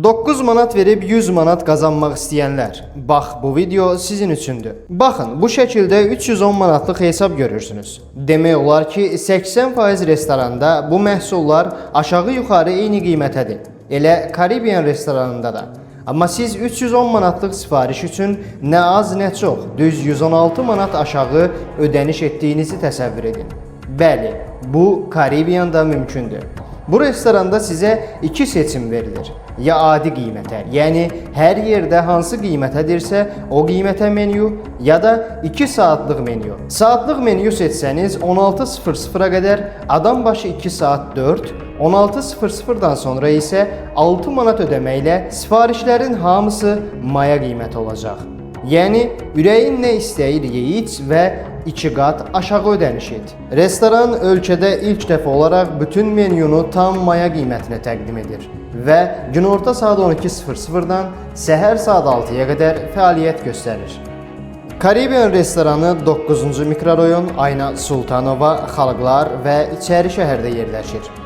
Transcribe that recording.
9 manat verib 100 manat qazanmaq istəyənlər, bax bu video sizin üçündür. Baxın, bu şəkildə 310 manatlıq hesab görürsünüz. Demək olar ki, 80% restoranda bu məhsullar aşağı-yuxarı eyni qiymətədir. Elə Caribbean restoranında da. Amma siz 310 manatlıq sifariş üçün nə az nə çox, düz 116 manat aşağı ödəniş etdiyinizi təsəvvür edin. Bəli, bu Caribbean'da mümkündür. Bu restoranda sizə iki seçim verilir. Ya adi qiymətə, yəni hər yerdə hansı qiymətədirsə o qiymətə menyu, ya da 2 saatlıq menyu. Saatlıq menyu seçsəniz 16:00-a qədər adam başı 2 saat 4, 16:00-dan sonra isə 6 manat ödəməklə sifarişlərin hamısı maya qiyməti olacaq. Yəni ürəyin nə istəyir ye iç və 2 qat aşağı ödəniş et. Restoran ölkədə ilk dəfə olaraq bütün menyunu tam maya qiymətinə təqdim edir və günorta saat 12:00-dan səhər saat 6-ya qədər fəaliyyət göstərir. Caribbean restoranı 9-cu mikrorayon Ayna Sultanova, Xalqlar və İçəri şəhərdə yerləşir.